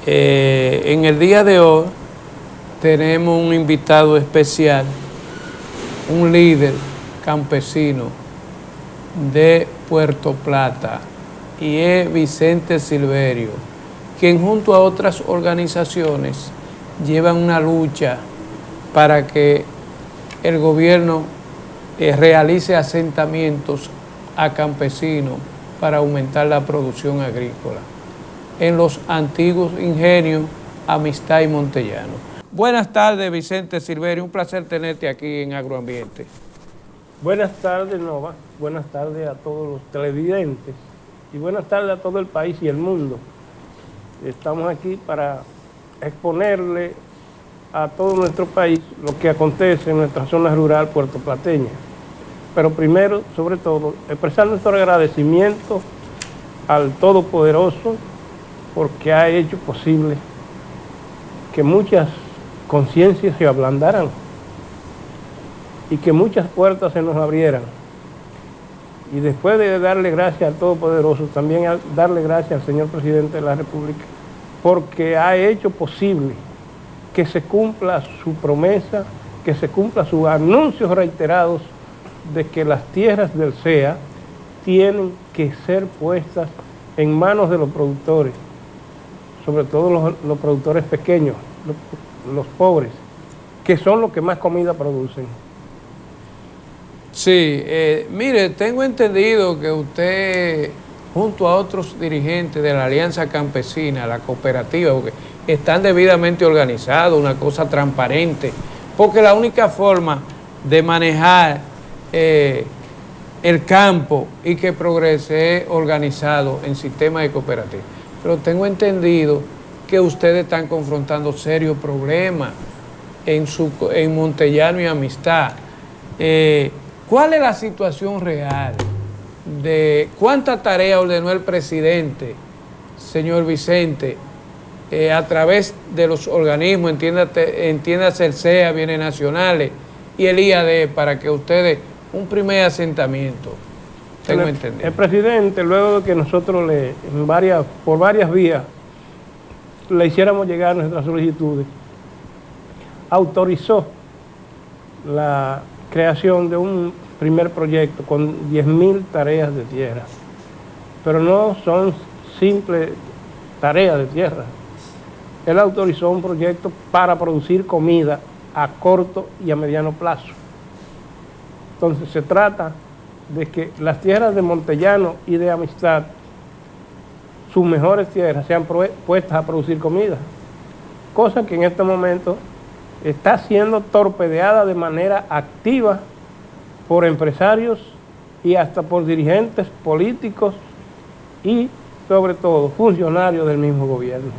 En el día de hoy tenemos un invitado especial, un líder campesino de Puerto Plata, y es Vicente Silverio, quien junto a otras organizaciones llevan una lucha para que el gobierno realice asentamientos a campesinos para aumentar la producción agrícola en los antiguos ingenios Amistad y Montellano. Buenas tardes, Vicente Silverio, un placer tenerte aquí en Agroambiente. Buenas tardes, Nova, buenas tardes a todos los televidentes y buenas tardes a todo el país y el mundo. Estamos aquí para exponerle a todo nuestro país lo que acontece en nuestra zona rural puertoplateña. Pero primero, sobre todo, expresar nuestro agradecimiento al Todopoderoso porque ha hecho posible que muchas conciencias se ablandaran y que muchas puertas se nos abrieran. Y después de darle gracias al Todopoderoso, también darle gracias al señor Presidente de la República, porque ha hecho posible que se cumpla su promesa, que se cumpla sus anuncios reiterados de que las tierras del CEA tienen que ser puestas en manos de los productores, sobre todo los productores pequeños, los pobres, que son los que más comida producen. Sí, mire, tengo entendido que usted, junto a otros dirigentes de la Alianza Campesina, la cooperativa, porque están debidamente organizados, una cosa transparente, porque la única forma de manejar el campo y que progrese es organizado en sistema de cooperativa. Pero tengo entendido que ustedes están confrontando serios problemas en Montellano y Amistad. ¿Cuál es la situación real de cuánta tarea ordenó el presidente, señor Vicente, a través de los organismos, entiéndase el CEA, bienes nacionales y el IAD, para que ustedes, un primer asentamiento, tengo entendido? El presidente, luego de que nosotros por varias vías le hiciéramos llegar nuestras solicitudes, autorizó la creación de un primer proyecto con 10.000 tareas de tierra, pero no son simples tareas de tierra. Él autorizó un proyecto para producir comida a corto y a mediano plazo. Entonces se trata de que las tierras de Montellano y de Amistad, sus mejores tierras, sean puestas a producir comida, cosa que en este momento está siendo torpedeada de manera activa por empresarios y hasta por dirigentes políticos y sobre todo funcionarios del mismo gobierno.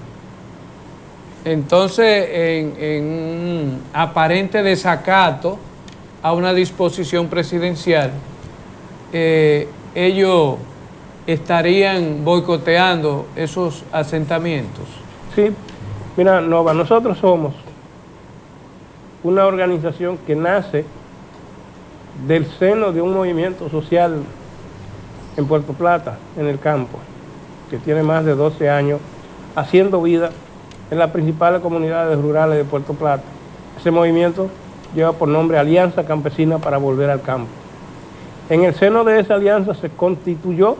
Entonces, en un aparente desacato a una disposición presidencial, ellos estarían boicoteando esos asentamientos. Sí, mira, Nova, nosotros somos una organización que nace del seno de un movimiento social en Puerto Plata, en el campo, que tiene más de 12 años haciendo vida en las principales comunidades rurales de Puerto Plata. Ese movimiento lleva por nombre Alianza Campesina para Volver al Campo. En el seno de esa alianza se constituyó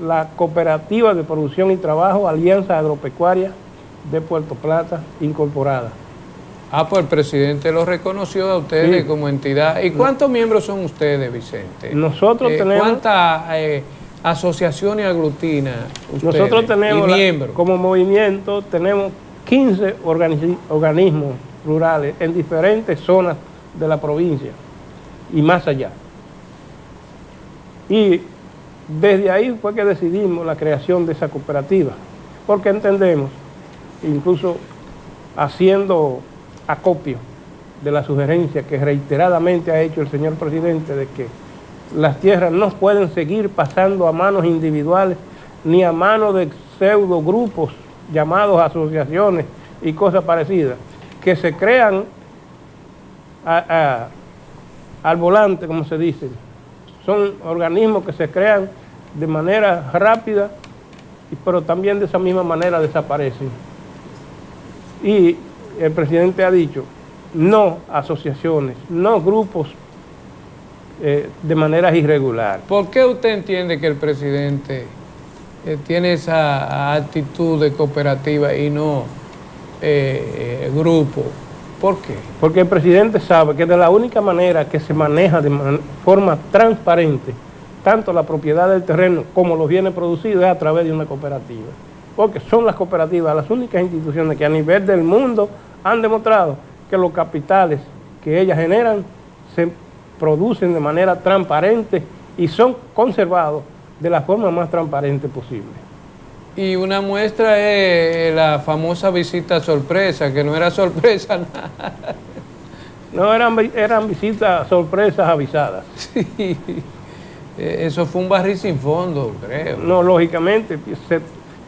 la Cooperativa de Producción y Trabajo Alianza Agropecuaria de Puerto Plata Incorporada. Ah, pues el presidente lo reconoció a ustedes, sí, como entidad. ¿Y cuántos miembros son ustedes, Vicente? Nosotros tenemos... ¿Cuántas asociaciones aglutina ustedes? Nosotros tenemos, miembros, como movimiento, tenemos 15 organismos rurales en diferentes zonas de la provincia y más allá. Y desde ahí fue que decidimos la creación de esa cooperativa, porque entendemos, incluso haciendo acopio de la sugerencia que reiteradamente ha hecho el señor presidente de que las tierras no pueden seguir pasando a manos individuales ni a manos de pseudo grupos llamados asociaciones y cosas parecidas, que se crean al volante, como se dice. Son organismos que se crean de manera rápida, pero también de esa misma manera desaparecen. Y el presidente ha dicho no asociaciones, no grupos de manera irregular. ¿Por qué usted entiende que el presidente tiene esa actitud de cooperativa y no grupo? ¿Por qué? Porque el presidente sabe que de la única manera que se maneja de forma transparente tanto la propiedad del terreno como los bienes producidos es a través de una cooperativa. Porque son las cooperativas las únicas instituciones que a nivel del mundo han demostrado que los capitales que ellas generan se producen de manera transparente y son conservados de la forma más transparente posible. Y una muestra es la famosa visita sorpresa, que no era sorpresa nada. No, eran visitas sorpresas avisadas. Sí, eso fue un barril sin fondo, creo. No, lógicamente, se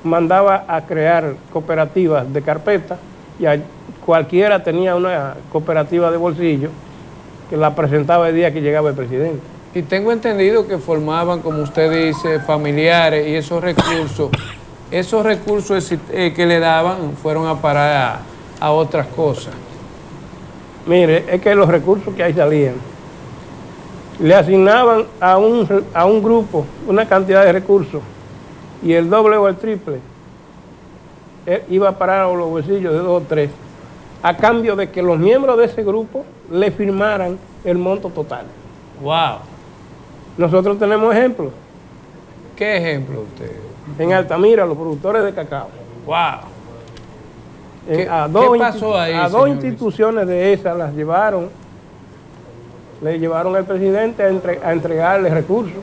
mandaba a crear cooperativas de carpeta y cualquiera tenía una cooperativa de bolsillo que la presentaba el día que llegaba el presidente. Y tengo entendido que formaban, como usted dice, familiares y esos recursos que le daban fueron a parar a otras cosas. Mire, es que los recursos que ahí salían, le asignaban a un grupo una cantidad de recursos y el doble o el triple iba a parar a los bolsillos de 2 o 3, a cambio de que los miembros de ese grupo le firmaran el monto total. ¡Wow! Nosotros tenemos ejemplos. ¿Qué ejemplo usted? En Altamira, los productores de cacao. ¡Wow! ¿Qué pasó ahí, a dos instituciones de esas le llevaron al presidente a entregarle recursos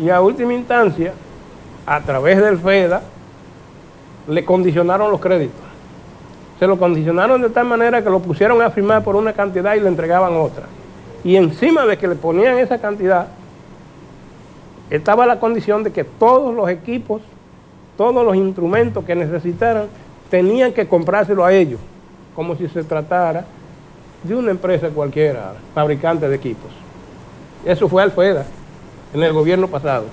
y a última instancia, a través del FEDA, le condicionaron los créditos. Se lo condicionaron de tal manera que lo pusieron a firmar por una cantidad y le entregaban otra. Y encima de que le ponían esa cantidad, estaba la condición de que todos los equipos, todos los instrumentos que necesitaran, tenían que comprárselo a ellos, como si se tratara de una empresa cualquiera, fabricante de equipos. Eso fue al FEDA, en el gobierno pasado.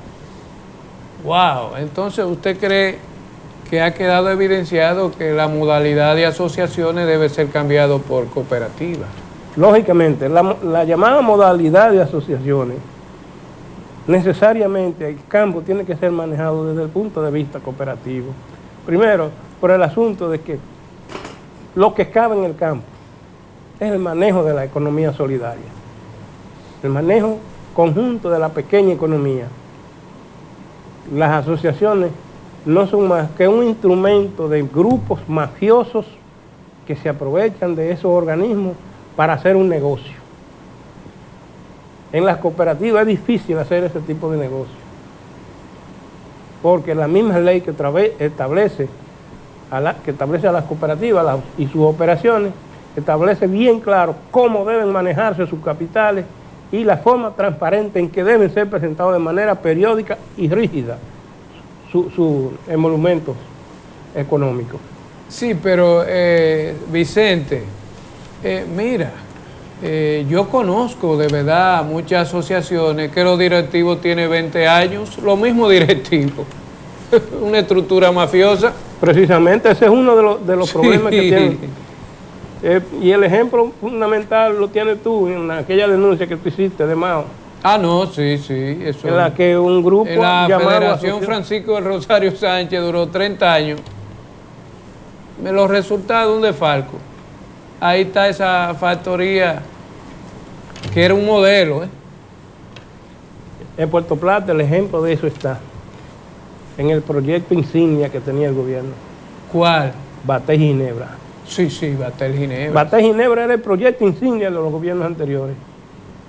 ¡Wow! Entonces, ¿usted cree que ha quedado evidenciado que la modalidad de asociaciones debe ser cambiado por cooperativas? Lógicamente, la llamada modalidad de asociaciones, necesariamente el campo tiene que ser manejado desde el punto de vista cooperativo. Primero, por el asunto de que lo que cabe en el campo es el manejo de la economía solidaria, el manejo conjunto de la pequeña economía. Las asociaciones no son más que un instrumento de grupos mafiosos que se aprovechan de esos organismos para hacer un negocio. En las cooperativas es difícil hacer ese tipo de negocio, porque la misma ley que establece a las cooperativas y sus operaciones, establece bien claro cómo deben manejarse sus capitales y la forma transparente en que deben ser presentados de manera periódica y rígida sus emolumentos económicos. Sí, pero Vicente, mira, yo conozco de verdad muchas asociaciones que los directivos tienen 20 años, lo mismo directivo, una estructura mafiosa. Precisamente ese es uno de los problemas que tienen. Y el ejemplo fundamental lo tienes tú en aquella denuncia que tú hiciste de Mao. Ah, no, sí, eso. En la que un grupo en la Federación Francisco del Rosario Sánchez duró 30 años. Los resultados de un desfalco. Ahí está esa factoría que era un modelo. En Puerto Plata el ejemplo de eso está en el proyecto insignia que tenía el gobierno. ¿Cuál? Baté Ginebra. Sí, Baté Ginebra. Baté Ginebra era el proyecto insignia de los gobiernos anteriores.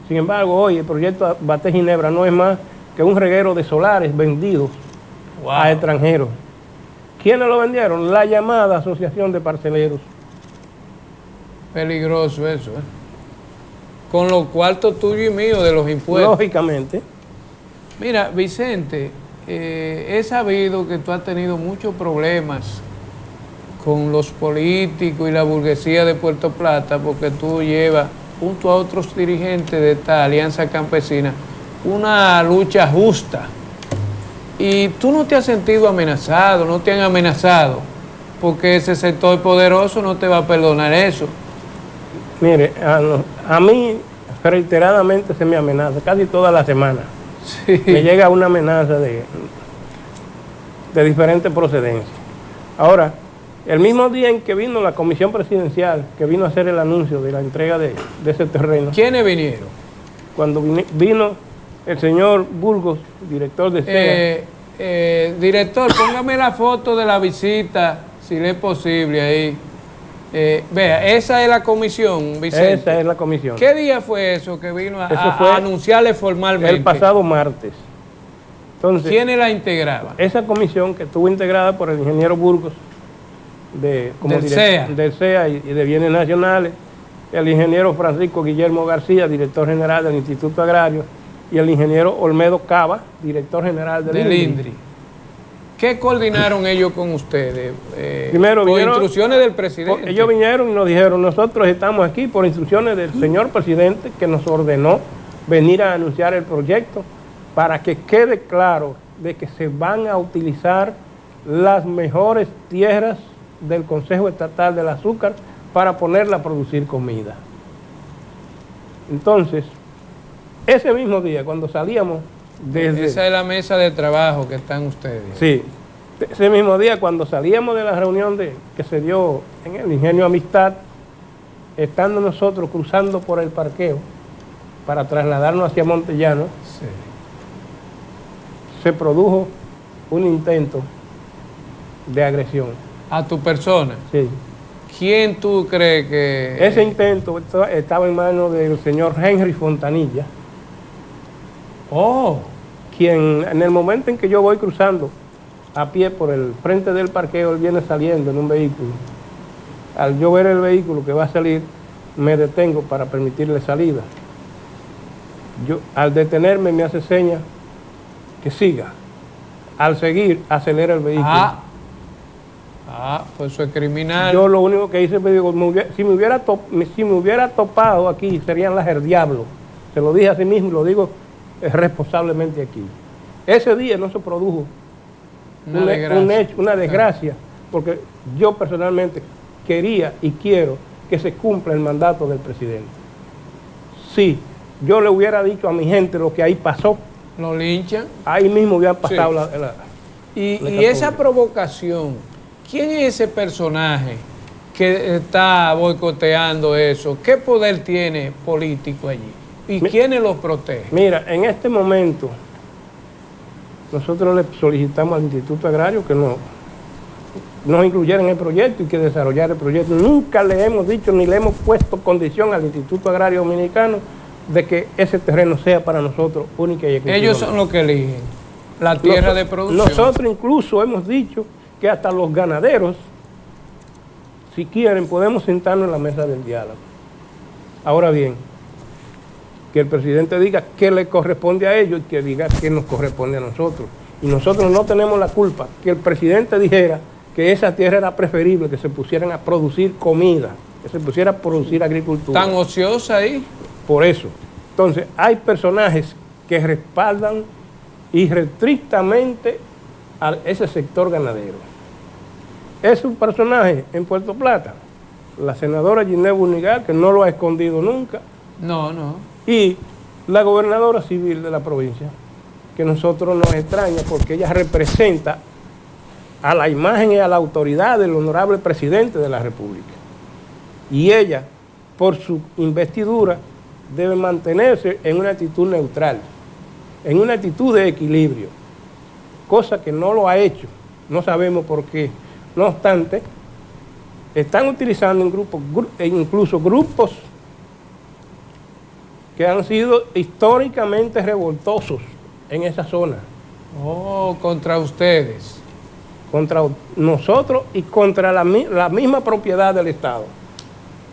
Sin embargo, hoy el proyecto Baté Ginebra no es más que un reguero de solares vendidos a extranjeros. ¿Quiénes lo vendieron? La llamada Asociación de Parceleros. Peligroso eso, con los cuartos tuyos y míos de los impuestos. Lógicamente. Mira, Vicente, he sabido que tú has tenido muchos problemas con los políticos y la burguesía de Puerto Plata, porque tú llevas, junto a otros dirigentes de esta alianza campesina, una lucha justa. Y tú no te has sentido amenazado, no te han amenazado porque ese sector poderoso no te va a perdonar eso. Mire, a mí reiteradamente se me amenaza, casi toda la semana. Sí. Me llega una amenaza de diferentes procedencias. Ahora, el mismo día en que vino la comisión presidencial, que vino a hacer el anuncio de la entrega de ese terreno. ¿Quiénes vinieron? Cuando vino el señor Burgos, director de SEA. Director, póngame la foto de la visita, si le es posible ahí. Vea, esa es la comisión, Vicente. Esa es la comisión. ¿Qué día fue eso que vino fue a anunciarle formalmente? El pasado martes. Entonces, ¿quiénes la integraban? Esa comisión que estuvo integrada por el ingeniero Burgos, del SEA y de Bienes Nacionales, el ingeniero Francisco Guillermo García, director general del Instituto Agrario, y el ingeniero Olmedo Cava, director general del INDRI. ¿Qué coordinaron ellos con ustedes? Primero por vinieron, instrucciones del presidente. Ellos vinieron y nos dijeron, nosotros estamos aquí por instrucciones del señor presidente que nos ordenó venir a anunciar el proyecto para que quede claro de que se van a utilizar las mejores tierras del Consejo Estatal del Azúcar para ponerla a producir comida. Entonces, ese mismo día, cuando salíamos desde... Esa es la mesa de trabajo que están ustedes. Sí, ese mismo día, cuando salíamos de la reunión que se dio en el Ingenio Amistad, estando nosotros cruzando por el parqueo para trasladarnos hacia Montellano, sí, se produjo un intento de agresión. ¿A tu persona? Sí. ¿Quién tú crees que...? Ese intento estaba en manos del señor Henry Fontanilla, quien en el momento en que yo voy cruzando a pie por el frente del parqueo, él viene saliendo en un vehículo. Al yo ver el vehículo que va a salir, me detengo para permitirle salida. Al detenerme me hace señas que siga. Al seguir, acelera el vehículo. Pues eso es criminal. Yo lo único que hice, si me hubiera topado aquí, serían las del diablo. Se lo dije a sí mismo y lo digo responsablemente aquí. Ese día no se produjo una desgracia, porque yo personalmente quería y quiero que se cumpla el mandato del presidente. Sí, yo le hubiera dicho a mi gente lo que ahí pasó. ¿Lo linchan? Ahí mismo hubiera pasado sí. Y esa provocación, ¿quién es ese personaje que está boicoteando eso? ¿Qué poder tiene político allí? ¿Y quiénes los protegen? Mira, en este momento nosotros le solicitamos al Instituto Agrario que nos incluyera en el proyecto y que desarrollara el proyecto. Nunca le hemos dicho ni le hemos puesto condición al Instituto Agrario Dominicano de que ese terreno sea para nosotros única y exclusivamente. Ellos son los que eligen la tierra de producción. Nosotros incluso hemos dicho que hasta los ganaderos, si quieren, podemos sentarnos en la mesa del diálogo. Ahora bien, que el presidente diga qué le corresponde a ellos y que diga qué nos corresponde a nosotros. Y nosotros no tenemos la culpa que el presidente dijera que esa tierra era preferible, que se pusieran a producir comida, que se pusiera a producir agricultura. ¿Tan ociosa ahí? Por eso. Entonces, hay personajes que respaldan irrestrictamente a ese sector ganadero. Es un personaje en Puerto Plata, la senadora Ginés Bunigal, que no lo ha escondido nunca. No. Y la gobernadora civil de la provincia, que a nosotros nos extraña porque ella representa a la imagen y a la autoridad del honorable presidente de la República. Y ella, por su investidura, debe mantenerse en una actitud neutral, en una actitud de equilibrio, cosa que no lo ha hecho, no sabemos por qué. No obstante, están utilizando incluso grupos que han sido históricamente revoltosos en esa zona. Contra ustedes. Contra nosotros y contra la misma propiedad del Estado.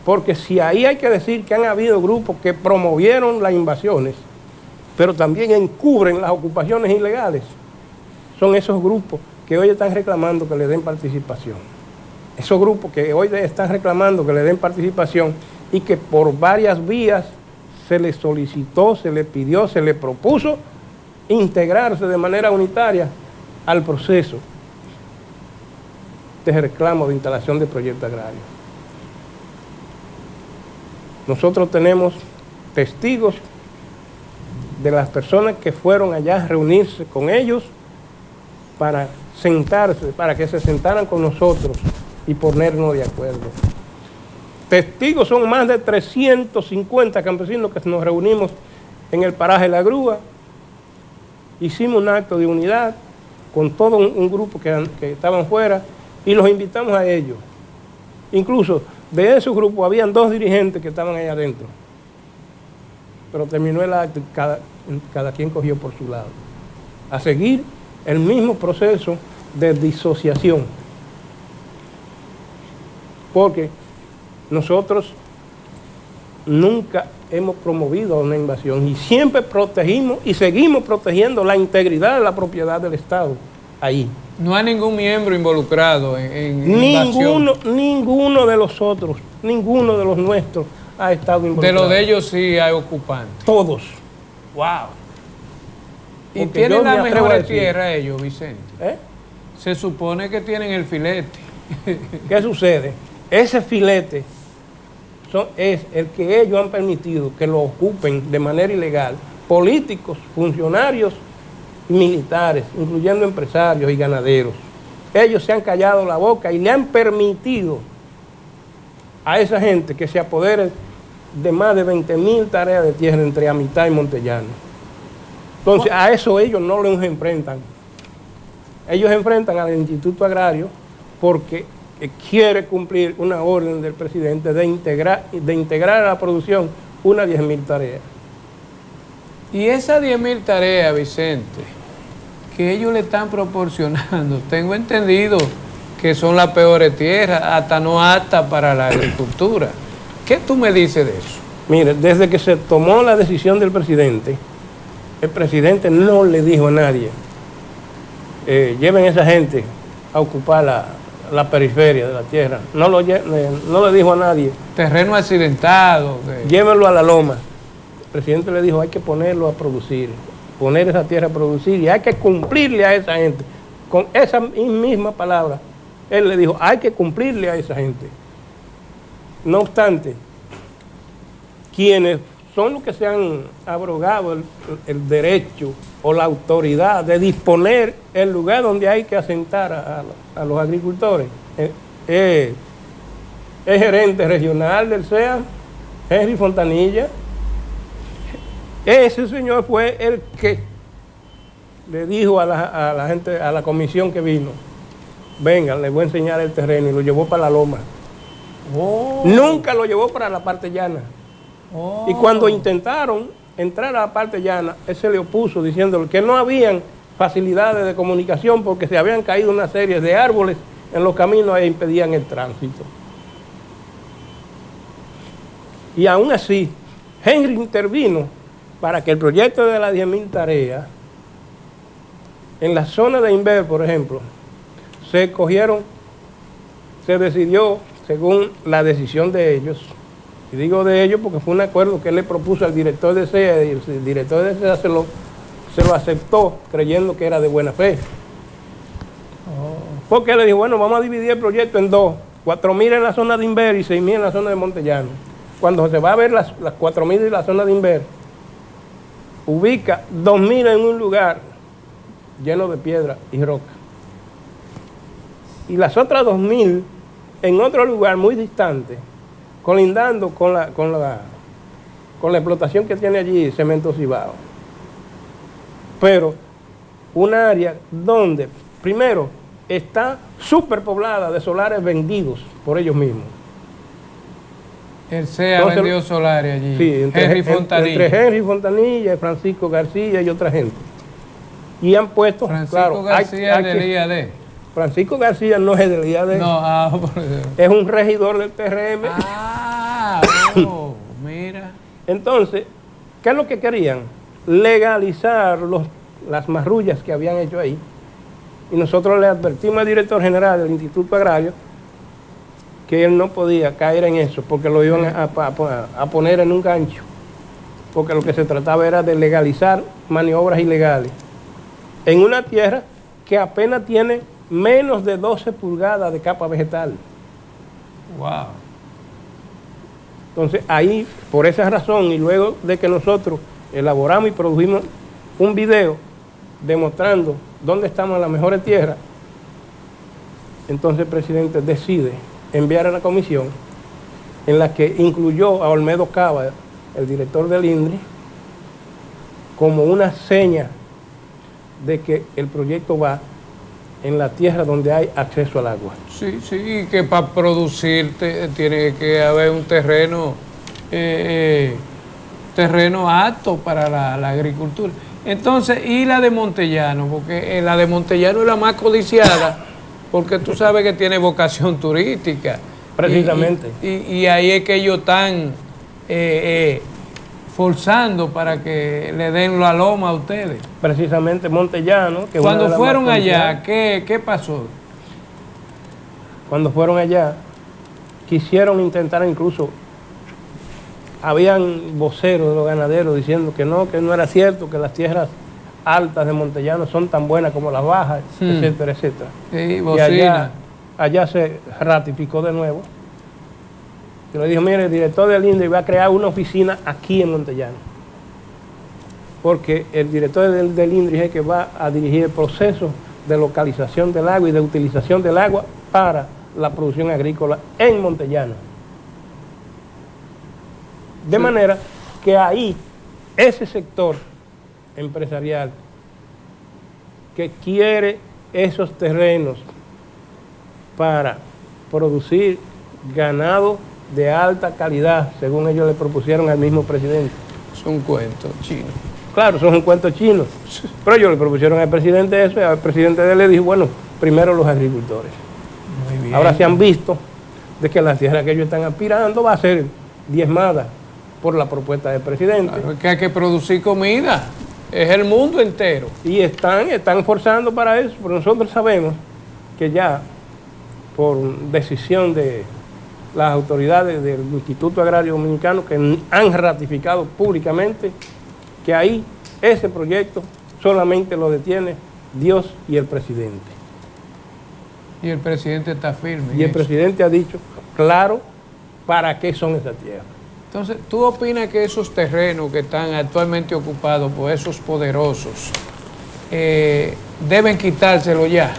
Porque si ahí hay que decir que han habido grupos que promovieron las invasiones, pero también encubren las ocupaciones ilegales, son esos grupos que hoy están reclamando que le den participación. Esos grupos que hoy están reclamando que le den participación y que por varias vías se les solicitó, se les pidió, se les propuso integrarse de manera unitaria al proceso. de reclamo de instalación de proyectos agrarios. Nosotros tenemos testigos de las personas que fueron allá a reunirse con ellos para sentarse, para que se sentaran con nosotros y ponernos de acuerdo. Testigos son más de 350 campesinos que nos reunimos en el paraje La Grúa. Hicimos un acto de unidad con todo un grupo que estaban fuera y los invitamos a ellos. Incluso de ese grupo habían 2 dirigentes que estaban ahí adentro. Pero terminó el acto y cada quien cogió por su lado. A seguir el mismo proceso de disociación. Porque nosotros nunca hemos promovido una invasión y siempre protegimos y seguimos protegiendo la integridad de la propiedad del Estado ahí. No hay ningún miembro involucrado en invasión. Ninguno de los otros, ninguno de los nuestros ha estado involucrado. De lo de ellos sí hay ocupantes. Todos. Wow. ¿Y Porque tienen yo me la atrevo a mejor decir, tierra ellos, Vicente? Se supone que tienen el filete. ¿Qué sucede? Ese filete es el que ellos han permitido que lo ocupen de manera ilegal políticos, funcionarios militares, incluyendo empresarios y ganaderos. Ellos se han callado la boca y le han permitido a esa gente que se apodere de más de 20,000 tareas de tierra entre Amitá y Montellano. Entonces, a eso ellos no los enfrentan. Ellos enfrentan al Instituto Agrario porque quiere cumplir una orden del presidente de integrar a la producción unas 10,000 tareas. Y esas 10,000 tareas, Vicente, que ellos le están proporcionando, tengo entendido que son las peores tierras, hasta no aptas para la agricultura. ¿Qué tú me dices de eso? Mire, desde que se tomó la decisión del presidente, el presidente no le dijo a nadie, lleven a esa gente a ocupar la periferia de la tierra. No le dijo a nadie. Terreno accidentado. Llévenlo a la loma. El presidente le dijo, hay que ponerlo a producir, poner esa tierra a producir y hay que cumplirle a esa gente. Con esa misma palabra, él le dijo, hay que cumplirle a esa gente. No obstante, quienes son los que se han abrogado el derecho o la autoridad de disponer el lugar donde hay que asentar a los agricultores. El gerente regional del CEA, Henry Fontanilla. Ese señor fue el que le dijo a la gente, a la comisión que vino, venga, les voy a enseñar el terreno, y lo llevó para la loma. Oh. Nunca lo llevó para la parte llana. Oh. Y cuando intentaron entrar a la parte llana, él se le opuso diciéndole que no habían facilidades de comunicación porque se habían caído una serie de árboles en los caminos e impedían el tránsito. Y aún así, Henry intervino para que el proyecto de las 10,000 tareas, en la zona de Inver, por ejemplo, se decidió según la decisión de ellos. Y digo de ellos porque fue un acuerdo que él le propuso al director de SEA y el director de SEA se lo aceptó creyendo que era de buena fe. Porque él le dijo, bueno, vamos a dividir el proyecto en dos, 4,000 en la zona de Inver y 6,000 en la zona de Montellano. Cuando se va a ver las 4,000 en la zona de Inver, ubica 2,000 en un lugar lleno de piedra y roca. Y las otras 2,000 en otro lugar muy distante, colindando con la explotación que tiene allí Cemento Cibao. Pero un área donde, primero, está superpoblada de solares vendidos por ellos mismos. El CEA vendió solares allí. Sí, entre Henry Fontanilla, Francisco García y otra gente. Y han puesto, Francisco García del IAD. Francisco García no es del IAD. No, es un regidor del PRM. Mira. Entonces, ¿qué es lo que querían? Legalizar las marrullas que habían hecho ahí. Y nosotros le advertimos al director general del Instituto Agrario que él no podía caer en eso porque lo iban a poner en un gancho. Porque lo que se trataba era de legalizar maniobras ilegales en una tierra que apenas tiene menos de 12 pulgadas de capa vegetal. Wow. Entonces ahí, por esa razón, y luego de que nosotros elaboramos y produjimos un video demostrando dónde estamos en las mejores tierras, entonces el presidente decide enviar a la comisión, en la que incluyó a Olmedo Cava, el director del INDRI, como una seña de que el proyecto va en la tierra donde hay acceso al agua. Sí, sí, que para producir tiene que haber un terreno, terreno apto para la agricultura. Entonces, ¿y la de Montellano? Porque la de Montellano es la más codiciada, porque tú sabes que tiene vocación turística. Precisamente. Y ahí es que ellos están forzando para que le den la loma a ustedes. Precisamente Montellano. Que cuando fueron allá, ¿qué pasó? Cuando fueron allá, quisieron intentar incluso, habían voceros de los ganaderos diciendo que no era cierto, que las tierras altas de Montellano son tan buenas como las bajas, etcétera, etcétera. Sí, y allá se ratificó de nuevo. Y le dijo, mire, el director del INDRI va a crear una oficina aquí en Montellano. Porque el director del INDRI es el que va a dirigir el proceso de localización del agua y de utilización del agua para la producción agrícola en Montellano. De manera que ahí, ese sector empresarial que quiere esos terrenos para producir ganado de alta calidad, según ellos le propusieron al mismo presidente. Es un cuento chino. Claro, son un cuento chino, pero ellos le propusieron al presidente eso y al presidente de él le dijo, bueno, primero los agricultores. Muy bien. Ahora se han visto de que la tierra que ellos están aspirando va a ser diezmada por la propuesta del presidente. Claro, es que hay que producir comida, es el mundo entero. Y están forzando para eso, pero nosotros sabemos que ya, por decisión de las autoridades del Instituto Agrario Dominicano, que han ratificado públicamente que ahí ese proyecto solamente lo detiene Dios y el presidente. Y el presidente está firme. Y el presidente ha dicho, claro, ¿para qué son esas tierras? Entonces, ¿tú opinas que esos terrenos que están actualmente ocupados por esos poderosos deben quitárselo ya?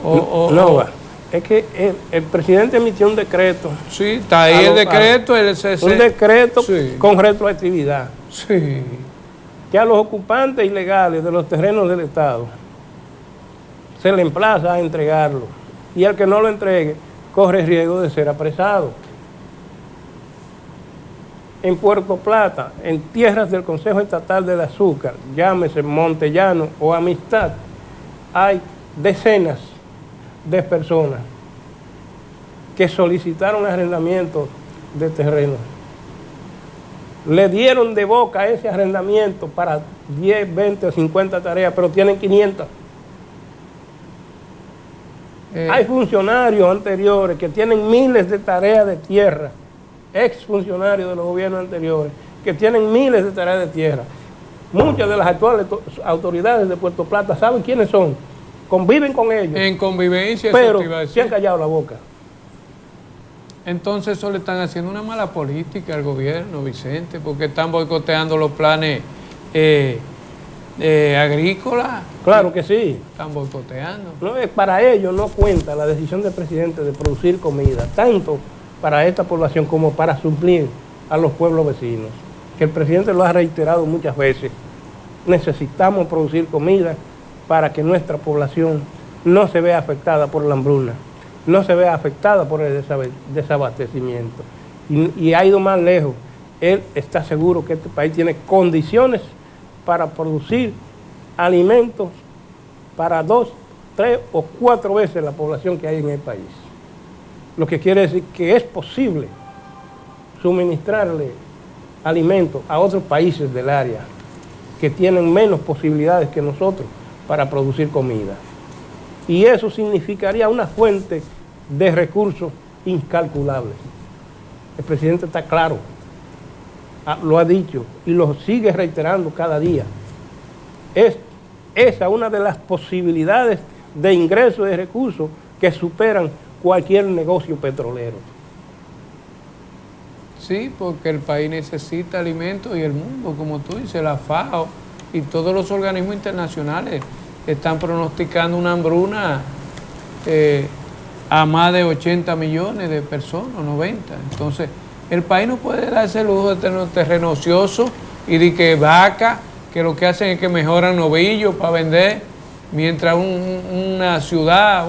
No, es que el presidente emitió un decreto. Sí, está ahí el decreto. Un decreto sí, con retroactividad. Sí. Que a los ocupantes ilegales de los terrenos del Estado se le emplaza a entregarlo. Y al que no lo entregue, corre riesgo de ser apresado. En Puerto Plata, en tierras del Consejo Estatal del Azúcar, llámese Montellano o Amistad, hay decenas de personas que solicitaron arrendamiento de terrenos. Le dieron de boca ese arrendamiento para 10, 20 o 50 tareas, pero tienen 500. Hay funcionarios anteriores que tienen miles de tareas de tierra, exfuncionarios de los gobiernos anteriores, que tienen miles de tareas de tierra. Muchas de las actuales autoridades de Puerto Plata saben quiénes son, conviven con ellos. En convivencia, pero se han callado la boca. Entonces eso le están haciendo una mala política al gobierno, Vicente, porque están boicoteando los planes agrícolas. Claro que sí. Están boicoteando. No, para ellos no cuenta la decisión del presidente de producir comida, tanto para esta población como para suplir a los pueblos vecinos. Que el presidente lo ha reiterado muchas veces. Necesitamos producir comida para que nuestra población no se vea afectada por la hambruna, no se vea afectada por el desabastecimiento. Y ha ido más lejos. Él está seguro que este país tiene condiciones para producir alimentos para 2, 3 o 4 veces la población que hay en el país. Lo que quiere decir que es posible suministrarle alimentos a otros países del área que tienen menos posibilidades que nosotros para producir comida. Y eso significaría una fuente de recursos incalculables. El presidente está claro, lo ha dicho y lo sigue reiterando cada día. Es esa una de las posibilidades de ingresos y de recursos que superan cualquier negocio petrolero. Sí, porque el país necesita alimentos y el mundo, como tú dices, la FAO y todos los organismos internacionales están pronosticando una hambruna a más de 80 millones de personas, 90. Entonces, el país no puede darse el lujo de tener terreno ocioso y de que vaca, que lo que hacen es que mejoran novillos para vender, mientras una ciudad,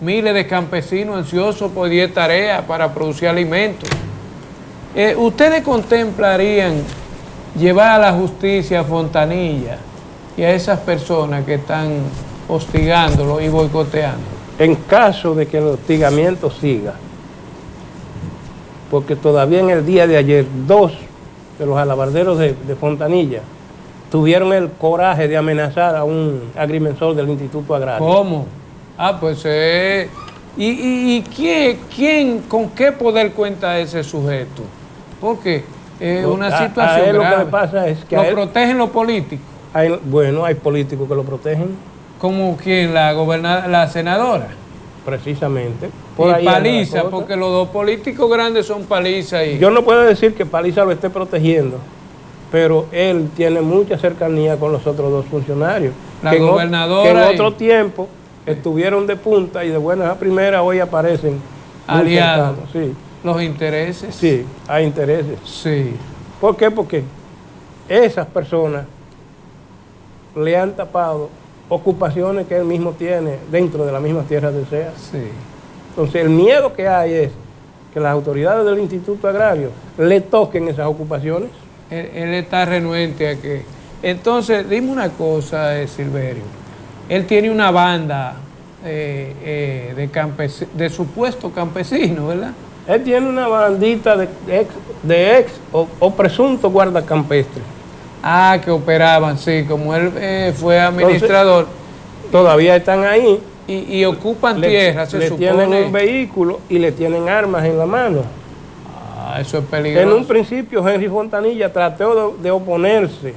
miles de campesinos ansiosos por 10 tareas para producir alimentos. ¿Ustedes contemplarían llevar a la justicia a Fontanilla y a esas personas que están hostigándolo y boicoteando? En caso de que el hostigamiento siga, porque todavía en el día de ayer, 2 de los alabarderos de Fontanilla tuvieron el coraje de amenazar a un agrimensor del Instituto Agrario. ¿Cómo? Ah, pues ¿y quién, con qué poder cuenta ese sujeto? Porque es una situación a él grave. Lo que le pasa es que ¿Lo protegen los políticos? Bueno, hay políticos que lo protegen. ¿Como quién? ¿La senadora? Precisamente. Y Paliza, porque los 2 políticos grandes son Paliza y... Yo no puedo decir que Paliza lo esté protegiendo, pero él tiene mucha cercanía con los otros 2 funcionarios. La gobernadora que en otro tiempo estuvieron de punta y de buenas a primeras hoy aparecen aliados. Sí. Los intereses. Sí, hay intereses. Sí. ¿Por qué? Porque esas personas le han tapado ocupaciones que él mismo tiene dentro de la misma tierra de SEA. Sí. Entonces el miedo que hay es que las autoridades del Instituto Agrario le toquen esas ocupaciones. Él está renuente a que... Entonces, dime una cosa, Silverio. Él tiene una banda de supuesto campesino, ¿verdad? Él tiene una bandita de ex o presunto guardacampestre. Ah, que operaban, sí, como él fue administrador. Entonces, todavía están ahí. Y ocupan tierra, se supone. Le tienen un vehículo y le tienen armas en la mano. Ah, eso es peligroso. En un principio, Henry Fontanilla trató de oponerse,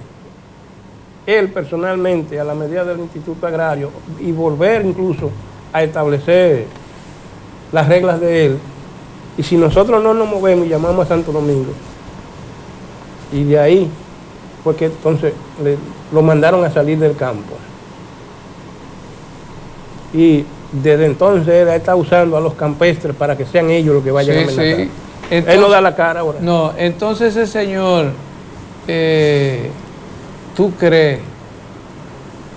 él personalmente, a la medida del Instituto Agrario y volver incluso a establecer las reglas de él. Y si nosotros no nos movemos y llamamos a Santo Domingo, y de ahí, porque entonces lo mandaron a salir del campo. Y desde entonces él está usando a los campestres para que sean ellos los que vayan a amenazar. Sí. Entonces, él no da la cara ahora. No, entonces ese señor, ¿tú crees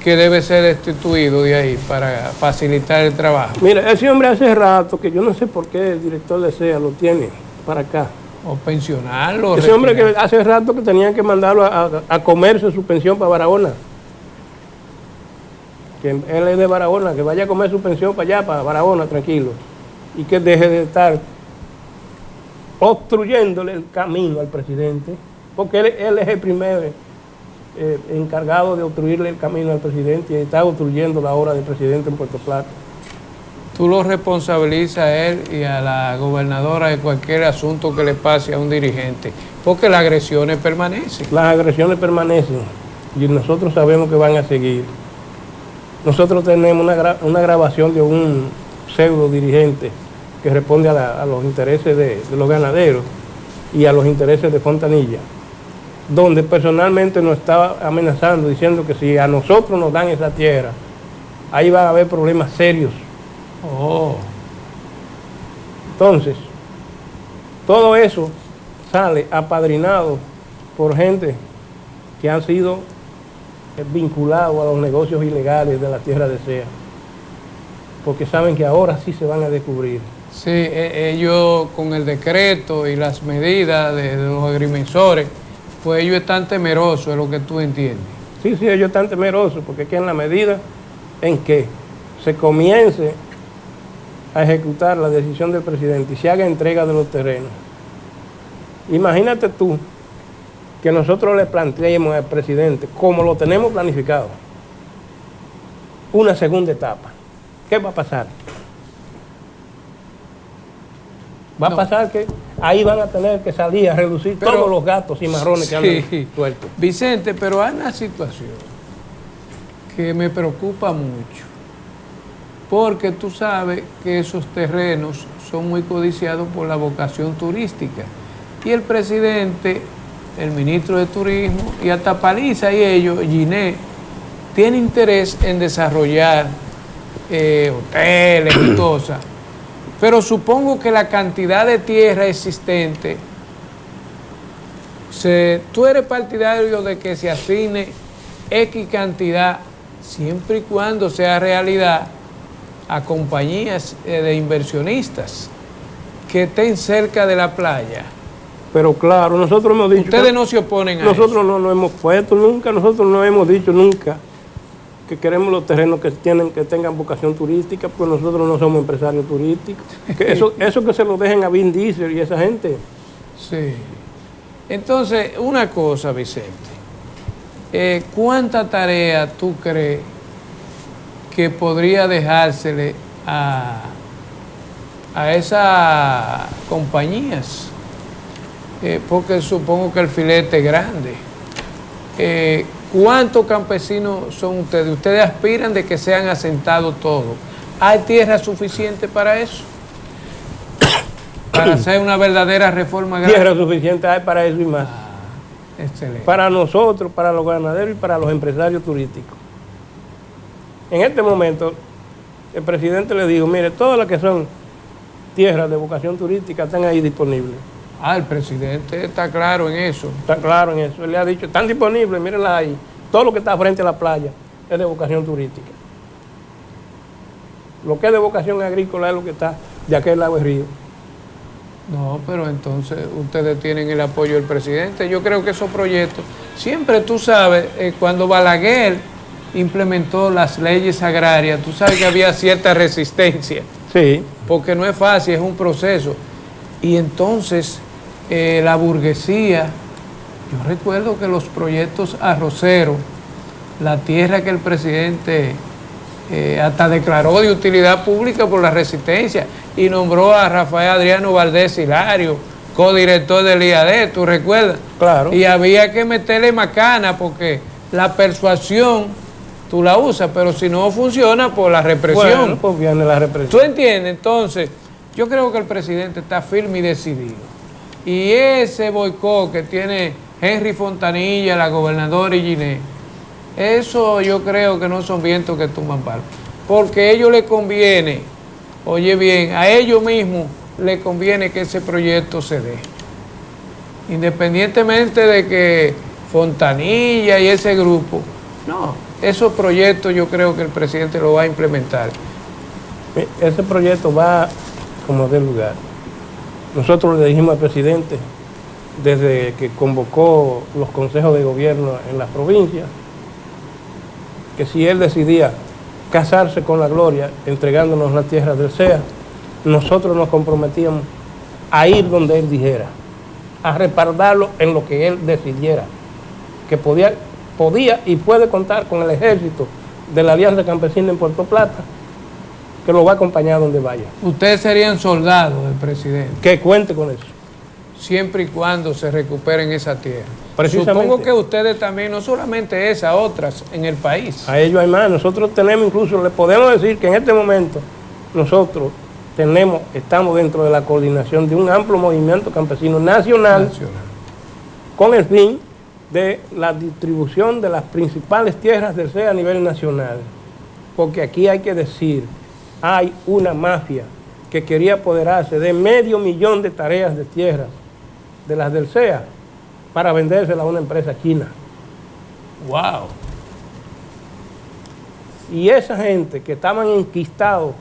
que debe ser destituido de ahí para facilitar el trabajo? Mira, ese hombre hace rato, que yo no sé por qué el director de SEA lo tiene para acá. O pensionarlo. Ese hombre que hace rato que tenían que mandarlo a comerse su pensión para Barahona. Que él es de Barahona, que vaya a comer su pensión para allá, para Barahona, tranquilo. Y que deje de estar obstruyéndole el camino al presidente, porque él es el primer encargado de obstruirle el camino al presidente y está obstruyendo la obra del presidente en Puerto Plata. Tú lo responsabilizas a él y a la gobernadora de cualquier asunto que le pase a un dirigente, porque las agresiones permanecen. Las agresiones permanecen y nosotros sabemos que van a seguir. Nosotros tenemos una grabación de un pseudo dirigente que responde a los intereses de los ganaderos y a los intereses de Fontanilla, donde personalmente nos estaba amenazando, diciendo que si a nosotros nos dan esa tierra, ahí va a haber problemas serios. Oh. Entonces, todo eso sale apadrinado por gente que han sido vinculados a los negocios ilegales de la tierra de SEA, porque saben que ahora sí se van a descubrir. Sí, ellos con el decreto y las medidas de los agrimensores, pues ellos están temerosos, es lo que tú entiendes. Sí, ellos están temerosos, porque es que en la medida en que se comience a ejecutar la decisión del presidente y se haga entrega de los terrenos, imagínate tú que nosotros le planteemos al presidente, como lo tenemos planificado, una segunda etapa. ¿Qué va a pasar? Va a pasar que ahí van a tener que salir a reducir todos los gatos y marrones que andan sueltos. Vicente, pero hay una situación que me preocupa mucho. porque tú sabes que esos terrenos son muy codiciados por la vocación turística. Y el presidente, el ministro de Turismo y hasta Paliza y ellos, Giné, tiene interés en desarrollar hoteles y cosas. Pero supongo que la cantidad de tierra existente, tú eres partidario de que se asigne X cantidad, siempre y cuando sea realidad, a compañías de inversionistas que estén cerca de la playa. Pero claro, nosotros hemos dicho... Ustedes no se oponen a eso. Nosotros no nos hemos puesto nunca, nosotros no hemos dicho nunca que queremos los terrenos que tengan vocación turística, porque nosotros no somos empresarios turísticos. Que eso que se lo dejen a Vin Diesel y esa gente. Sí. Entonces, una cosa, Vicente. ¿Cuánta tarea tú crees que podría dejársele a esas compañías? Porque supongo que el filete es grande. ¿Cuántos campesinos son ustedes? ¿Ustedes aspiran de que sean asentados todos? ¿Hay tierra suficiente para eso? Para hacer una verdadera reforma agraria. Tierra suficiente hay para eso y más. Excelente. Para nosotros, para los ganaderos y para los empresarios turísticos. En este momento, el presidente le dijo, mire, todas las que son tierras de vocación turística están ahí disponibles. El presidente está claro en eso. Está claro en eso. Él le ha dicho, están disponibles, mírenla ahí. Todo lo que está frente a la playa es de vocación turística. Lo que es de vocación agrícola es lo que está de aquel lado del río. No, pero entonces ustedes tienen el apoyo del presidente. Yo creo que esos proyectos, siempre tú sabes, cuando Balaguer implementó las leyes agrarias, tú sabes que había cierta resistencia. Sí. Porque no es fácil, es un proceso. Y entonces la burguesía, yo recuerdo que los proyectos arroceros, la tierra que el presidente hasta declaró de utilidad pública por la resistencia y nombró a Rafael Adriano Valdés Hilario, codirector del IAD, ¿tú recuerdas? Claro. Y había que meterle macana porque la persuasión tú la usas, pero si no funciona, por la represión. Bueno, pues viene la represión. ¿Tú entiendes? Entonces, yo creo que el presidente está firme y decidido. Y ese boicot que tiene Henry Fontanilla, la gobernadora y Giné, eso yo creo que no son vientos que tumban palos. Porque a ellos les conviene, oye bien, a ellos mismos les conviene que ese proyecto se dé. Independientemente de que Fontanilla y ese grupo, no, esos proyectos yo creo que el presidente lo va a implementar. Ese proyecto va como de lugar. Nosotros le dijimos al presidente, desde que convocó los consejos de gobierno en las provincias, que si él decidía casarse con la gloria, entregándonos las tierras del CEA, nosotros nos comprometíamos a ir donde él dijera, a respaldarlo en lo que él decidiera, que podía y puede contar con el ejército de la Alianza Campesina en Puerto Plata, que lo va a acompañar donde vaya. Ustedes serían soldados del presidente. Que cuente con eso. Siempre y cuando se recuperen esa tierra. Precisamente. Supongo que ustedes también, no solamente esa, otras en el país. A ellos hay más. Nosotros tenemos incluso, le podemos decir que en este momento nosotros estamos dentro de la coordinación de un amplio movimiento campesino nacional. Con el fin de la distribución de las principales tierras del CEA a nivel nacional. Porque aquí hay que decir, hay una mafia que quería apoderarse de 500,000 de tareas de tierras de las del CEA para vendérselas a una empresa china. ¡Wow! Y esa gente que estaban enquistados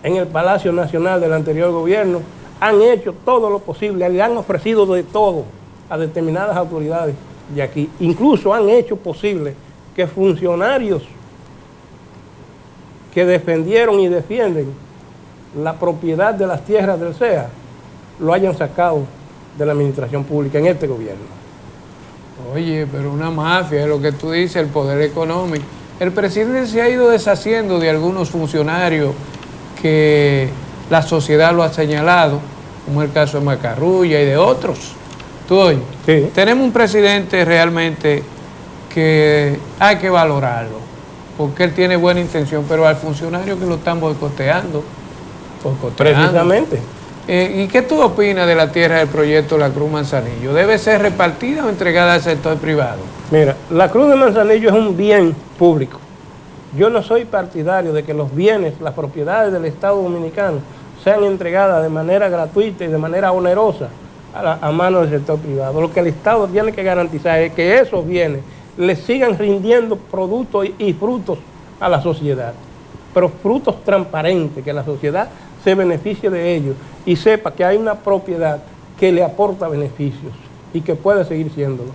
en el Palacio Nacional del anterior gobierno han hecho todo lo posible, le han ofrecido de todo a determinadas autoridades de aquí. Incluso han hecho posible que funcionarios que defendieron y defienden la propiedad de las tierras del CEA lo hayan sacado de la administración pública en este gobierno. Oye, pero una mafia, es lo que tú dices, el poder económico. El presidente se ha ido deshaciendo de algunos funcionarios que la sociedad lo ha señalado, como el caso de Macarrulla y de otros. ¿Tú oyes? Sí. Tenemos un presidente realmente que hay que valorarlo. porque él tiene buena intención, pero al funcionario que lo están boicoteando. Precisamente. ¿Y qué tú opinas de la tierra del proyecto La Cruz Manzanillo? ¿Debe ser repartida o entregada al sector privado? Mira, la Cruz de Manzanillo es un bien público. Yo no soy partidario de que los bienes, las propiedades del Estado Dominicano sean entregadas de manera gratuita y de manera onerosa a manos del sector privado. Lo que el Estado tiene que garantizar es que esos bienes le sigan rindiendo productos y frutos a la sociedad, pero frutos transparentes, que la sociedad se beneficie de ellos y sepa que hay una propiedad que le aporta beneficios y que puede seguir siéndolo.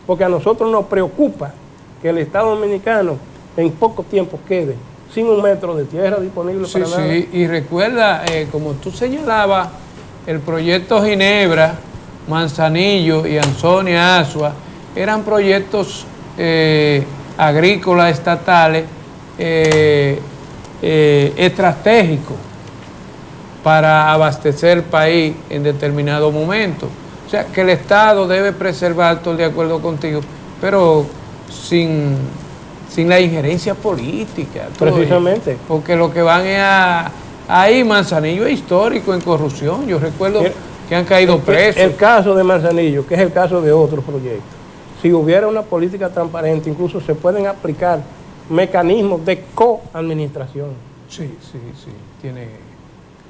Porque a nosotros nos preocupa que el Estado Dominicano en poco tiempo quede sin un metro de tierra disponible para nada. Sí, y recuerda, como tú señalabas, el proyecto Ginebra, Manzanillo y Ansonia Asua eran proyectos agrícolas estatales estratégicos para abastecer el país en determinado momento. O sea, que el Estado debe preservar, estoy de acuerdo contigo, pero sin la injerencia política. Precisamente. Ello. Porque lo que van es ahí Manzanillo es histórico en corrupción. Yo recuerdo que han caído presos. El caso de Manzanillo, que es el caso de otros proyectos, si hubiera una política transparente, incluso se pueden aplicar mecanismos de coadministración. Sí. Tiene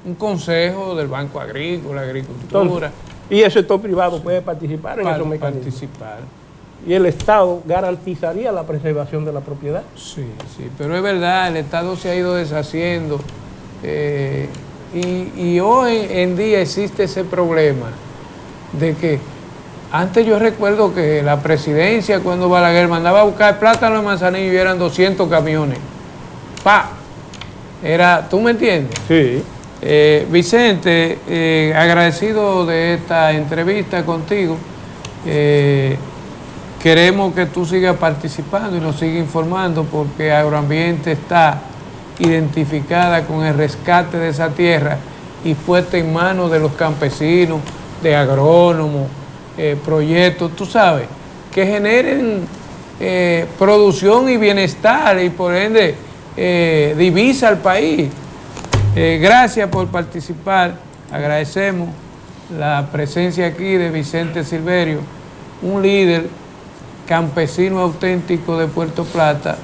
un consejo del Banco Agrícola, Agricultura. Entonces, y el sector privado puede participar en esos mecanismos. Y el Estado garantizaría la preservación de la propiedad. Sí, pero es verdad, el Estado se ha ido deshaciendo y hoy en día existe ese problema de que antes yo recuerdo que la presidencia, cuando Balaguer mandaba a buscar plátano en Manzanillo y eran 200 camiones. ¿Tú me entiendes? Sí. Vicente, agradecido de esta entrevista contigo. Queremos que tú sigas participando y nos sigas informando, porque Agroambiente está identificada con el rescate de esa tierra y puesta en manos de los campesinos, de agrónomos, proyectos, tú sabes, que generen producción y bienestar y por ende divisa al país. Gracias por participar, agradecemos la presencia aquí de Vicente Silverio, un líder campesino auténtico de Puerto Plata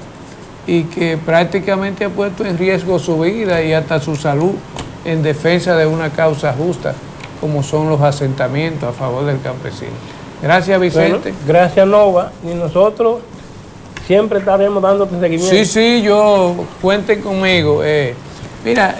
y que prácticamente ha puesto en riesgo su vida y hasta su salud en defensa de una causa justa como son los asentamientos a favor del campesino. Gracias, Vicente. Bueno, gracias, Nova, y nosotros siempre estaremos dándote seguimiento. Sí, cuenten conmigo. Mira,